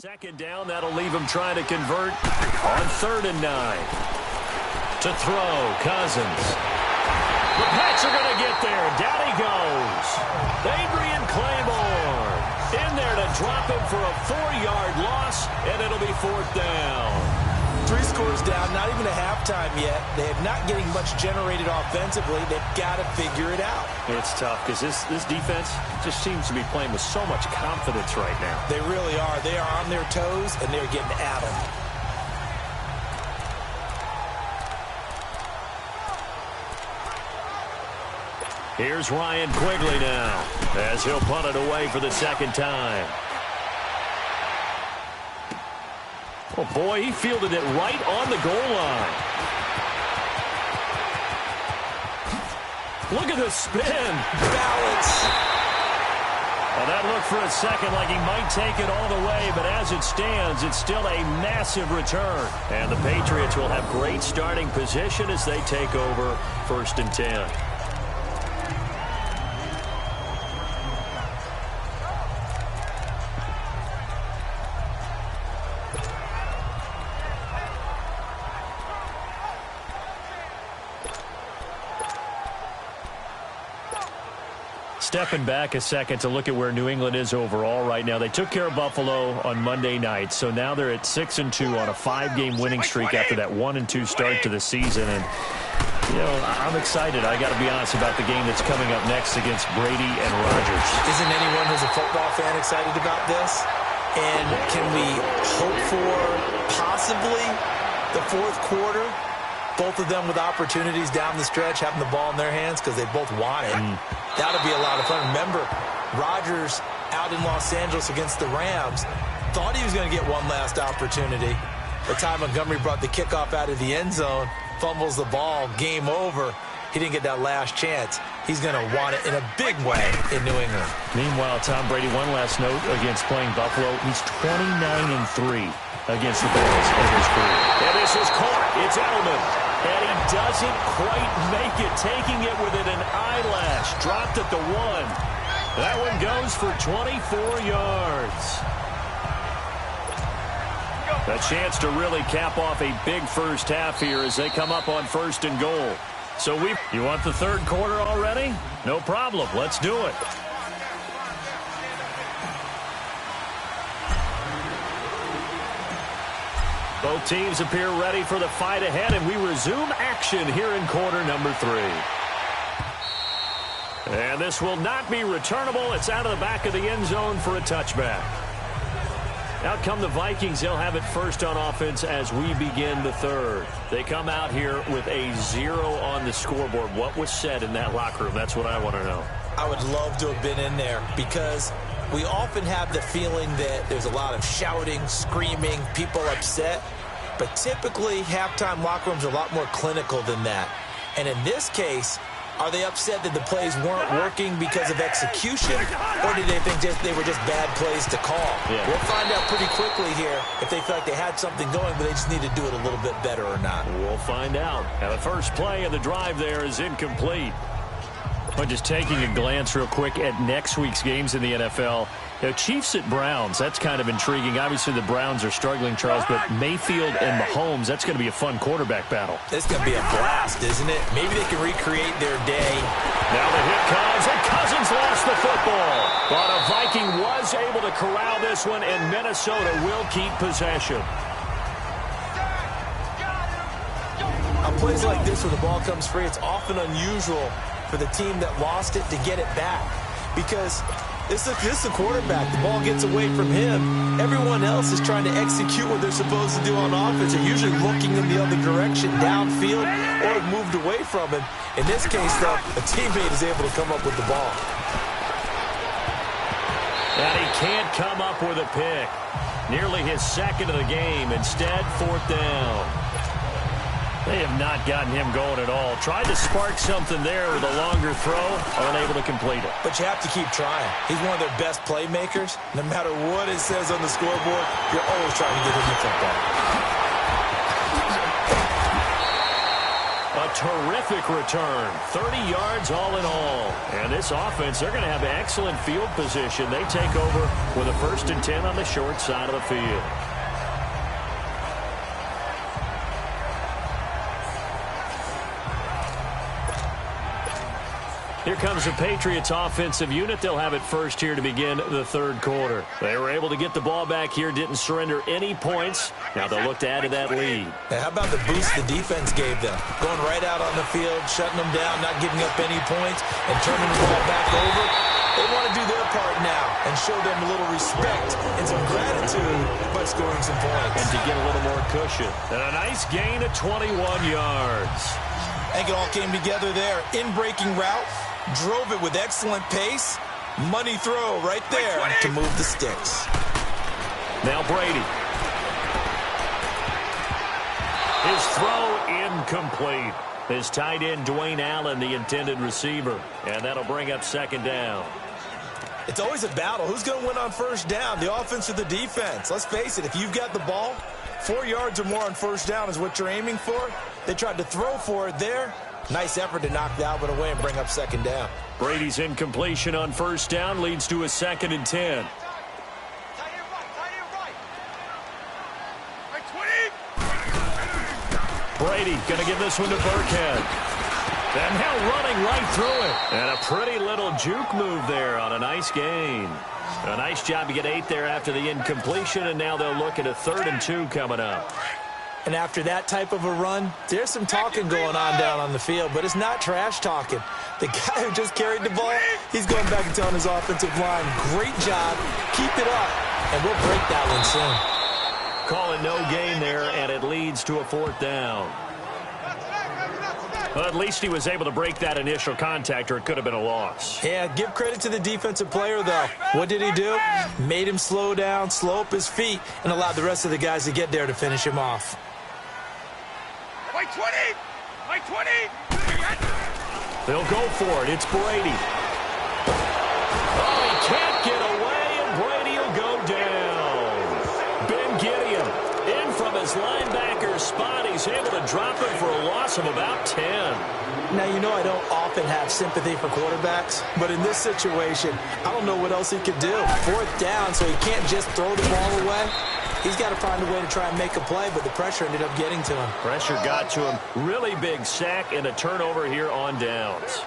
Second down, that'll leave him trying to convert on 3rd and 9. To throw, Cousins. The Pats are going to get there. Down he goes. Adrian Claiborne in there to drop him for a 4-yard loss, and it'll be 4th down. 3 scores down, not even a halftime yet. They are not getting much generated offensively. They've got to figure it out. It's tough because this defense just seems to be playing with so much confidence right now. They really are. They are on their toes, and they're getting at them. Here's Ryan Quigley now as he'll punt it away for the 2nd time. Oh, boy, he fielded it right on the goal line. Look at the spin. Balance. Well, that looked for a second like he might take it all the way, but as it stands, it's still a massive return. And the Patriots will have great starting position as they take over 1st and 10. Stepping back a second to look at where New England is overall right now. They took care of Buffalo on Monday night, so now they're at 6-2 on a 5-game winning streak after that 1-2 start to the season. And, you know, I'm excited. I got to be honest about the game that's coming up next against Brady and Rodgers. Isn't anyone who's a football fan excited about this? And can we hope for possibly the 4th quarter? Both of them with opportunities down the stretch, having the ball in their hands because they both want it. That'll be a lot of fun. Remember, Rodgers out in Los Angeles against the Rams thought he was going to get one last opportunity. By the time Montgomery brought the kickoff out of the end zone, fumbles the ball, game over. He didn't get that last chance. He's going to want it in a big way in New England. Meanwhile, Tom Brady, one last note against playing Buffalo. He's 29-3 against the Bills in his career. And this is caught. It's Edelman. And he doesn't quite make it, taking it within an eyelash. Dropped at the 1. That one goes for 24 yards. A chance to really cap off a big first half here as they come up on 1st and goal. So you want the 3rd quarter already? No problem. Let's do it. Both teams appear ready for the fight ahead, and we resume action here in quarter number 3. And this will not be returnable. It's out of the back of the end zone for a touchback. Out come the Vikings. They'll have it first on offense as we begin the 3rd. They come out here with a 0 on the scoreboard. What was said in that locker room? That's what I want to know. I would love to have been in there because we often have the feeling that there's a lot of shouting, screaming, people upset. But typically, halftime locker rooms are a lot more clinical than that. And in this case, are they upset that the plays weren't working because of execution, or did they think they were just bad plays to call? Yeah. We'll find out pretty quickly here if they feel like they had something going, but they just need to do it a little bit better or not. We'll find out. Now, the first play of the drive there is incomplete. But just taking a glance real quick at next week's games in the NFL. Chiefs at Browns, that's kind of intriguing. Obviously, the Browns are struggling, Charles, but Mayfield and Mahomes, that's going to be a fun quarterback battle. It's going to be a blast, isn't it? Maybe they can recreate their day. Now the hit comes, and Cousins lost the football. But a Viking was able to corral this one, and Minnesota will keep possession. On plays like this where the ball comes free, it's often unusual for the team that lost it to get it back because this is the quarterback. The ball gets away from him. Everyone else is trying to execute what they're supposed to do on offense. They're usually looking in the other direction, downfield, or have moved away from him. In this case, though, a teammate is able to come up with the ball. And he can't come up with a pick. Nearly his 2nd of the game. Instead, 4th down. They have not gotten him going at all. Tried to spark something there with a longer throw, unable to complete it. But you have to keep trying. He's one of their best playmakers. No matter what it says on the scoreboard, you're always trying to get him the football. A terrific return. 30 yards all in all. And this offense, they're going to have excellent field position. They take over with a 1st and 10 on the short side of the field. Here comes the Patriots offensive unit. They'll have it first here to begin the 3rd quarter. They were able to get the ball back here, didn't surrender any points. Now they'll look to add to that lead. Now, how about the boost the defense gave them? Going right out on the field, shutting them down, not giving up any points, and turning the ball back over. They want to do their part now and show them a little respect and some gratitude by scoring some points. And to get a little more cushion. And a nice gain of 21 yards. I think it all came together there. In-breaking route. Drove it with excellent pace. Money throw right there to move the sticks. Now Brady. His throw incomplete. His tight end, Dwayne Allen, the intended receiver. And that'll bring up 2nd down. It's always a battle. Who's going to win on 1st down, the offense or the defense? Let's face it, if you've got the ball, 4 yards or more on 1st down is what you're aiming for. They tried to throw for it there. Nice effort to knock that one away and bring up 2nd down. Brady's incompletion on 1st down leads to a 2nd and 10. Brady going to give this one to Burkhead. And now running right through it. And a pretty little juke move there on a nice gain. A nice job to get 8 there after the incompletion, and now they'll look at a 3rd and 2 coming up. And after that type of a run, there's some talking going on down on the field, but it's not trash talking. The guy who just carried the ball, he's going back and telling his offensive line, great job, keep it up, and we'll break that one soon. Call it no gain there, and it leads to a 4th down. Well, at least he was able to break that initial contact, or it could have been a loss. Yeah, give credit to the defensive player, though. What did he do? Made him slow down, slow up his feet, and allowed the rest of the guys to get there to finish him off. White 20! White 20! They'll go for it. It's Brady. Oh, he can't get away, and Brady will go down. Ben Gideon in from his linebacker spot. He's able to drop it for a loss of about 10. Now, you know I don't often have sympathy for quarterbacks, but in this situation, I don't know what else he could do. 4th down, so he can't just throw the ball away. He's got to find a way to try and make a play, but the pressure ended up getting to him. Pressure got to him. Really big sack and a turnover here on downs.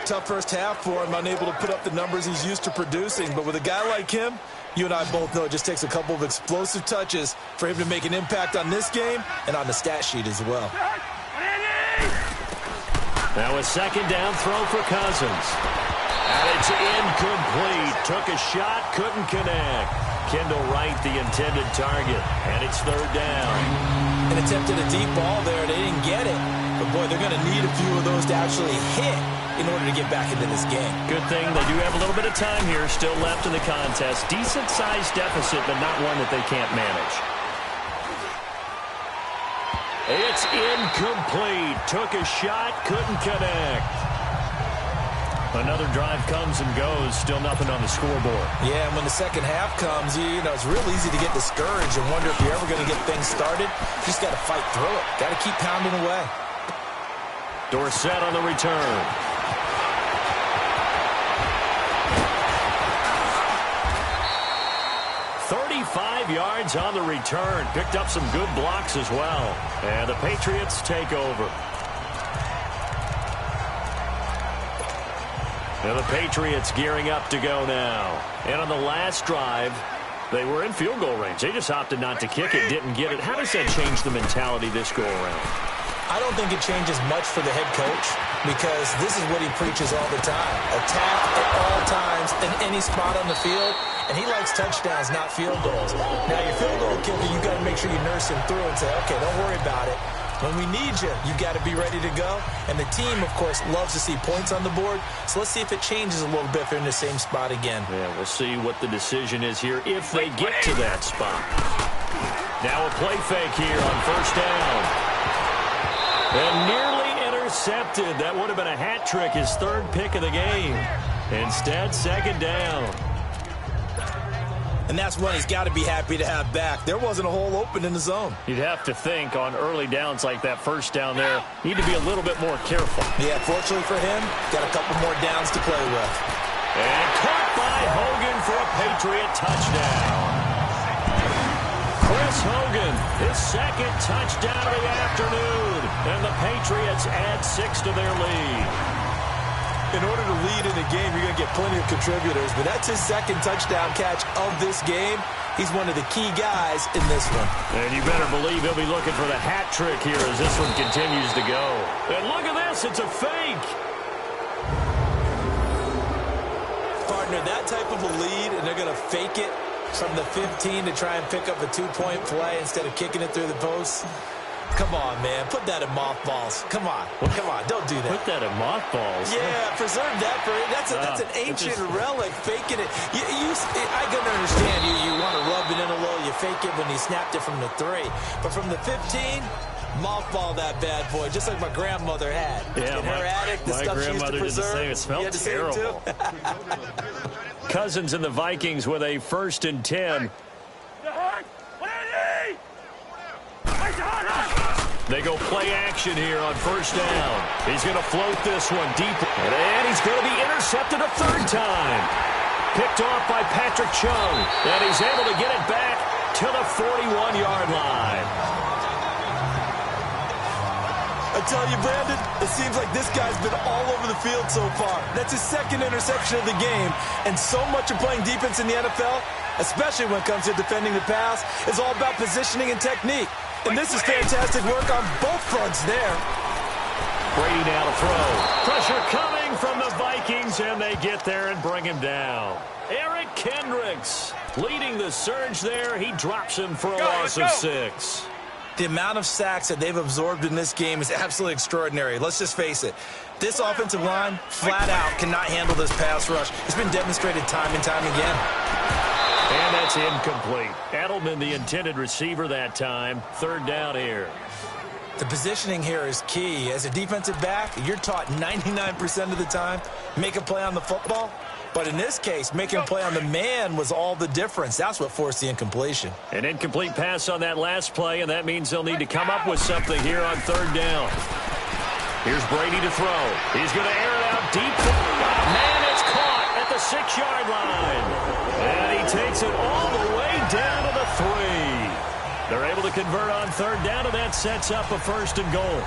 Tough first half for him, unable to put up the numbers he's used to producing. But with a guy like him, you and I both know it just takes a couple of explosive touches for him to make an impact on this game and on the stat sheet as well. Now a 2nd down throw for Cousins. And it's incomplete. Took a shot, couldn't connect. Kendall Wright, the intended target, and it's 3rd down. And attempted a deep ball there. They didn't get it. But, boy, they're going to need a few of those to actually hit in order to get back into this game. Good thing they do have a little bit of time here still left in the contest. Decent-sized deficit, but not one that they can't manage. It's incomplete. Took a shot, couldn't connect. Another drive comes and goes. Still nothing on the scoreboard. Yeah, and when the second half comes, you know, it's real easy to get discouraged and wonder if you're ever going to get things started. You just got to fight through it. Got to keep pounding away. Dorsett on the return. Yards on the return. Picked up some good blocks as well. And the Patriots take over. And the Patriots gearing up to go now. And on the last drive, they were in field goal range. They just opted not to kick it, didn't get it. How does that change the mentality this go around? I don't think it changes much for the head coach because this is what he preaches all the time. Attack at all times in any spot on the field. And he likes touchdowns, not field goals. Now, your field goal kicker, you got to make sure you nurse him through and say, okay, don't worry about it. When we need you, you got to be ready to go. And the team, of course, loves to see points on the board. So let's see if it changes a little bit if they're in the same spot again. Yeah, we'll see what the decision is here if they get to that spot. Now a play fake here on first down. And nearly intercepted. That would have been a hat trick, his third pick of the game. Instead, second down. And that's one he's got to be happy to have back. There wasn't a hole open in the zone. You'd have to think on early downs like that first down there, need to be a little bit more careful. Yeah, fortunately for him, got a couple more downs to play with. And caught by Hogan for a Patriot touchdown. Chris Hogan, his second touchdown of the afternoon. And the Patriots add 6 to their lead. In order to lead in a game, you're going to get plenty of contributors, but that's his second touchdown catch of this game. He's one of the key guys in this one. And you better believe he'll be looking for the hat trick here as this one continues to go. And look at this, it's a fake. Partner, that type of a lead, and they're going to fake it from the 15 to try and pick up a 2-point play instead of kicking it through the post. Come on, man. Put that in mothballs. Come on. Come on. Don't do that. Put that in mothballs? Yeah, preserve that for that's an ancient relic. Faking it. I can understand you want to rub it in a little. You fake it when you snapped it from the 3. But from the 15, mothball that bad boy, just like my grandmother had. Yeah, in her attic, the stuff she used to preserve. It smelled terrible. Cousins and the Vikings with a 1st and 10. They go play action here on 1st down. He's going to float this one deep. And he's going to be intercepted a 3rd time. Picked off by Patrick Chung. And he's able to get it back to the 41-yard line. I tell you, Brandon, it seems like this guy's been all over the field so far. That's his 2nd interception of the game. And so much of playing defense in the NFL, especially when it comes to defending the pass, is all about positioning and technique. And this is fantastic work on both fronts there. Brady now to throw. Pressure coming from the Vikings, and they get there and bring him down. Eric Kendricks leading the surge there. He drops him for a loss of 6. The amount of sacks that they've absorbed in this game is absolutely extraordinary. Let's just face it. This offensive line, flat out, cannot handle this pass rush. It's been demonstrated time and time again. And that's incomplete. Edelman, the intended receiver that time. 3rd down here. The positioning here is key. As a defensive back, you're taught 99% of the time, make a play on the football. But in this case, making a play on the man was all the difference. That's what forced the incompletion. An incomplete pass on that last play, and that means they'll need to come up with something here on 3rd down. Here's Brady to throw. He's going to air it out deep. Man, it's caught at the 6-yard line. And he takes it all the way down to the 3. They're able to convert on 3rd down, and that sets up a 1st and goal.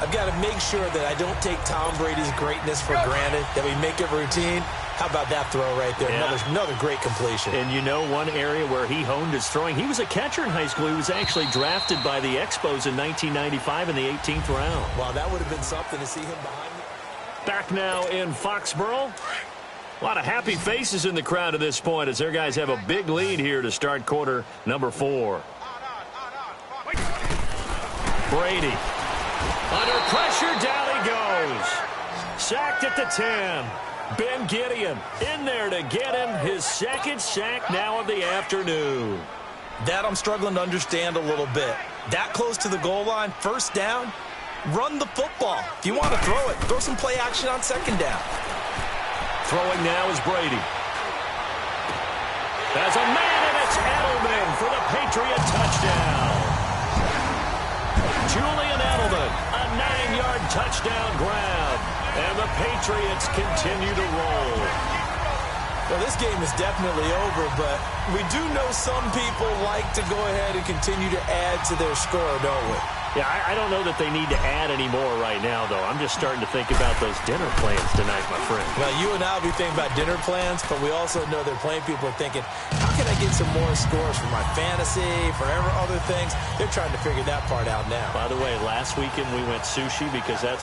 I've got to make sure that I don't take Tom Brady's greatness for granted, that we make it routine. How about that throw right there? Yeah. Another great completion. And you know one area where he honed his throwing, he was a catcher in high school. He was actually drafted by the Expos in 1995 in the 18th round. Wow, that would have been something to see him behind me. Back now in Foxborough. A lot of happy faces in the crowd at this point as their guys have a big lead here to start quarter number 4. Brady. Under pressure, down he goes. Sacked at the 10. Ben Gideon in there to get him his 2nd sack now of the afternoon. That I'm struggling to understand a little bit. That close to the goal line, 1st down, run the football. If you want to throw it, throw some play action on 2nd down. Throwing now is Brady. There's a man, and it's Edelman for the Patriot touchdown. Julian Edelman, a 9-yard touchdown grab. And the Patriots continue to roll. Well, this game is definitely over, but we do know some people like to go ahead and continue to add to their score, don't we? Yeah, I don't know that they need to add any more right now, though. I'm just starting to think about those dinner plans tonight, my friend. Well, you and I will be thinking about dinner plans, but we also know they're playing people are thinking, how can I get some more scores for my fantasy, for other things? They're trying to figure that part out now. By the way, last weekend we went sushi because that's